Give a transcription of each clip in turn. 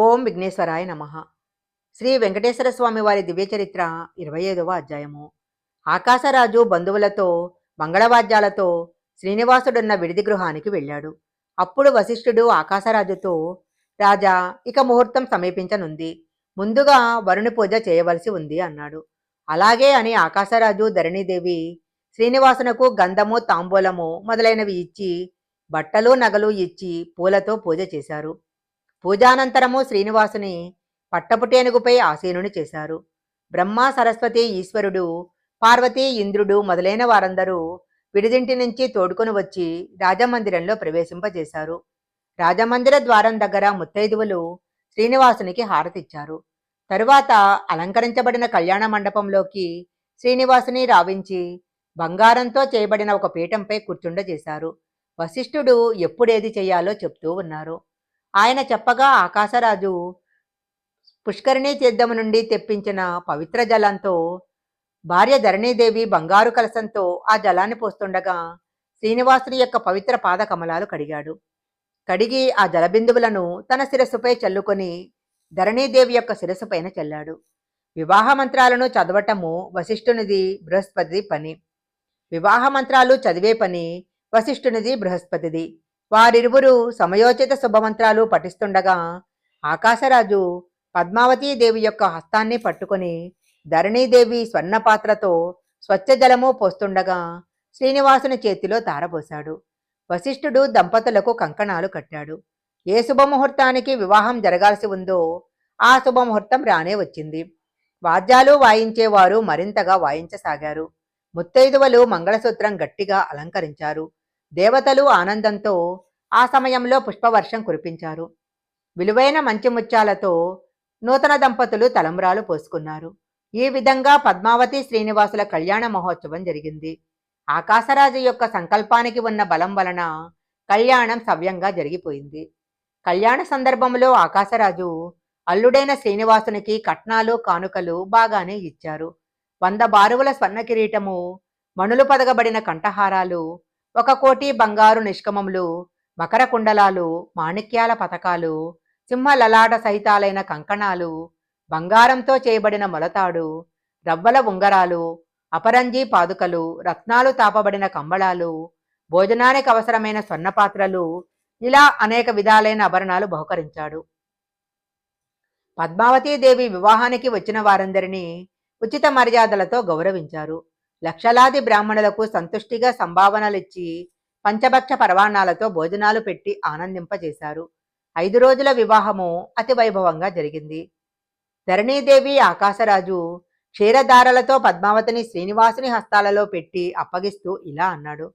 ఓం విఘ్నేశ్వరాయ నమః. శ్రీ వెంకటేశ్వర స్వామి వారి దివ్యచరిత్ర 25వ అధ్యాయము. ఆకాశరాజు బంధువులతో మంగళవాద్యాలతో శ్రీనివాసుడున్న విడిది గృహానికి వెళ్ళాడు. అప్పుడు వశిష్ఠుడు ఆకాశరాజుతో, రాజా, ఇక ముహూర్తం సమీపించనుంది. ముందుగా వరుణి పూజ చేయవలసి ఉంది అన్నాడు. అలాగే అని ఆకాశరాజు ధరణీదేవి శ్రీనివాసునకు గంధము తాంబూలము మొదలైనవి ఇచ్చి, బట్టలు నగలు ఇచ్చి పూలతో పూజ చేశారు. పూజానంతరము శ్రీనివాసుని పట్టపుటేనుగుపై ఆసీనుని చేశారు. బ్రహ్మ, సరస్వతి, ఈశ్వరుడు, పార్వతి, ఇంద్రుడు మొదలైన వారందరూ విడిదింటి నుంచి తోడుకొని వచ్చి రాజమందిరంలో ప్రవేశింపజేశారు. రాజమందిర ద్వారం దగ్గర ముత్తైదువులు శ్రీనివాసునికి హారతిచ్చారు. తరువాత అలంకరించబడిన కళ్యాణ మండపంలోకి శ్రీనివాసుని రావించి బంగారంతో చేయబడిన ఒక పీఠంపై కూర్చుండజేశారు. వశిష్ఠుడు ఎప్పుడేది చెయ్యాలో చెప్తూ ఉన్నారు. ఆయన చెప్పగా ఆకాశరాజు పుష్కరిణీ తీర్థము నుండి తెప్పించిన పవిత్ర జలంతో భార్య ధరణీదేవి బంగారు కలసంతో ఆ జలాన్ని పోస్తుండగా శ్రీనివాసుని యొక్క పవిత్ర పాద కమలాలు కడిగాడు. కడిగి ఆ జలబిందువులను తన శిరస్సుపై చల్లుకొని ధరణీదేవి యొక్క శిరస్సు పైన చల్లాడు. వివాహ మంత్రాలను చదవటము వశిష్ఠునిది బృహస్పతి పని. వివాహ మంత్రాలు చదివే పని వశిష్ఠునిది బృహస్పతిది. వారిరువురు సమయోచిత శుభమంత్రాలు పఠిస్తుండగా ఆకాశరాజు పద్మావతీదేవి యొక్క హస్తాన్ని పట్టుకుని ధరణీదేవి స్వర్ణపాత్రతో స్వచ్ఛ జలము పోస్తుండగా శ్రీనివాసుని చేతిలో తారబోశాడు. వశిష్ఠుడు దంపతులకు కంకణాలు కట్టాడు. ఏ శుభముహూర్తానికి వివాహం జరగాల్సి ఉందో ఆ శుభముహూర్తం రానే వచ్చింది. వాద్యాలు వాయించేవారు మరింతగా వాయించసాగారు. ముత్తైదువలు మంగళసూత్రం గట్టిగా అలంకరించారు. దేవతలు ఆనందంతో ఆ సమయంలో పుష్పవర్షం కురిపించారు. విలువైన మంచి ముత్యాలతో నూతన దంపతులు తలంబ్రాలు పోసుకున్నారు. ఈ విధంగా పద్మావతి శ్రీనివాసుల కళ్యాణ మహోత్సవం జరిగింది. ఆకాశరాజు యొక్క సంకల్పానికి ఉన్న బలం వలన కళ్యాణం సవ్యంగా జరిగిపోయింది. కళ్యాణ సందర్భంలో ఆకాశరాజు అల్లుడైన శ్రీనివాసునికి కట్నాలు కానుకలు బాగానే ఇచ్చారు. 100 బారువుల స్వర్ణ కిరీటము, మణులు పదగబడిన కంఠహారాలు, 1 కోటి బంగారు నిష్కమములు, మకర కుండలాలు, మాణిక్యాల పతకాలు, సింహలలాట సహితాలైన కంకణాలు, బంగారంతో చేయబడిన మొలతాడు, రవ్వల ఉంగరాలు, అపరంజీ పాదుకలు, రత్నాలు తాపబడిన కంబళాలు, భోజనానికి అవసరమైన స్వర్ణపాత్రలు, ఇలా అనేక విధాలైన ఆభరణాలు బహుకరించాడు. పద్మావతీదేవి వివాహానికి వచ్చిన వారందరినీ ఉచిత మర్యాదలతో గౌరవించారు. లక్షలాది బ్రాహ్మణులకు సంతుష్టిగా సంభావనలిచ్చి పంచభక్ష పరవాణాలతో భోజనాలు పెట్టి ఆనందింపజేశారు. 5 రోజుల వివాహము అతి వైభవంగా జరిగింది. ధరణీదేవి ఆకాశరాజు క్షీరధారలతో పద్మావతిని శ్రీనివాసుని హస్తాలలో పెట్టి అప్పగిస్తూ ఇలా అన్నాడు.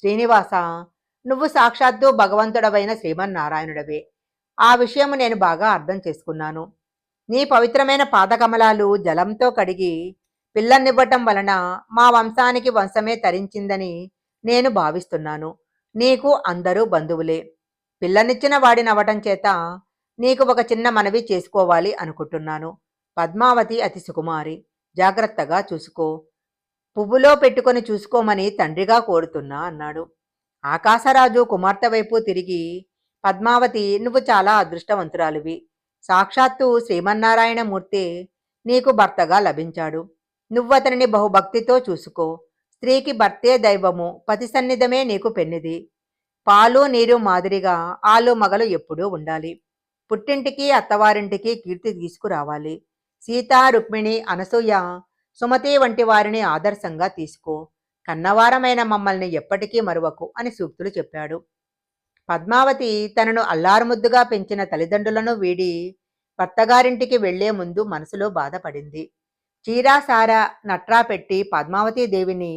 శ్రీనివాస, నువ్వు సాక్షాత్తు భగవంతుడవైన శ్రీమన్నారాయణుడవే. ఆ విషయము నేను బాగా అర్థం చేసుకున్నాను. నీ పవిత్రమైన పాదకమలాలు జలంతో కడిగి పిల్లనివ్వటం వలన మా వంశానికి వంశమే తరించిందని నేను భావిస్తున్నాను. నీకు అందరూ బంధువులే. పిల్లనిచ్చిన వాడినవ్వటం చేత నీకు ఒక చిన్న మనవి చేసుకోవాలి అనుకుంటున్నాను. పద్మావతి అతి సుకుమారి, జాగ్రత్తగా చూసుకో. పువ్వులో పెట్టుకొని చూసుకోమని తండ్రిగా కోరుతున్నా అన్నాడు. ఆకాశరాజు కుమార్తె వైపు తిరిగి, పద్మావతి, నువ్వు చాలా అదృష్టవంతురాలివి. సాక్షాత్తు శ్రీమన్నారాయణమూర్తి నీకు భర్తగా లభించాడు. నువ్వతనిని బహుభక్తితో చూసుకో. స్త్రీకి భర్తే దైవము, పతి సన్నిధమే నీకు పెన్నిది. పాలు నీరు మాదిరిగా ఆలు మగలు ఎప్పుడూ ఉండాలి. పుట్టింటికి అత్తవారింటికి కీర్తి తీసుకురావాలి. సీత, రుక్మిణి, అనసూయ, సుమతి వంటి వారిని ఆదర్శంగా తీసుకో. కన్నవారమైన మమ్మల్ని ఎప్పటికీ మరువకు అని సూక్తులు చెప్పాడు. పద్మావతి తనను అల్లారుముద్దుగా పెంచిన తల్లిదండ్రులను వీడి భర్తగారింటికి వెళ్లే ముందు మనసులో బాధపడింది. చీరా సారా నట్రా పెట్టి పద్మావతీదేవిని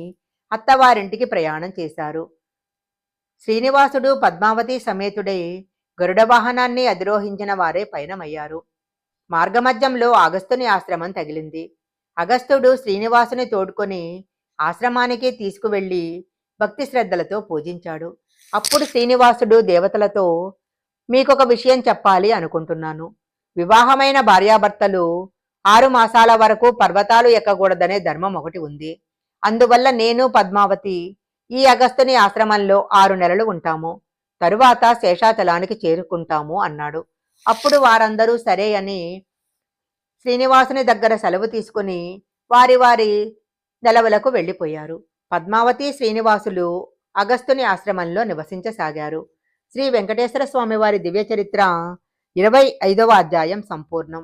అత్తవారింటికి ప్రయాణం చేశారు. శ్రీనివాసుడు పద్మావతి సమేతుడై గరుడ వాహనాన్ని అధిరోహించిన వారే పయనమయ్యారు. మార్గమధ్యంలో అగస్త్యుని ఆశ్రమం తగిలింది. అగస్త్యుడు శ్రీనివాసుని తోడుకొని ఆశ్రమానికి తీసుకువెళ్లి భక్తి శ్రద్ధలతో పూజించాడు. అప్పుడు శ్రీనివాసుడు దేవతలతో, మీకొక విషయం చెప్పాలి అనుకుంటున్నాను. వివాహమైన భార్యాభర్తలు 6 మాసాల వరకు పర్వతాలు ఎక్కకూడదనే ధర్మం ఒకటి ఉంది. అందువల్ల నేను పద్మావతి ఈ అగస్త్యుని ఆశ్రమంలో 6 నెలలు ఉంటాము. తరువాత శేషాచలానికి చేరుకుంటాము అన్నాడు. అప్పుడు వారందరూ సరే అని శ్రీనివాసుని దగ్గర సెలవు తీసుకుని వారి వారి నెలవులకు వెళ్ళిపోయారు. పద్మావతి శ్రీనివాసులు అగస్త్యుని ఆశ్రమంలో నివసించసాగారు. శ్రీ వెంకటేశ్వర స్వామి వారి దివ్య చరిత్ర 25వ అధ్యాయం సంపూర్ణం.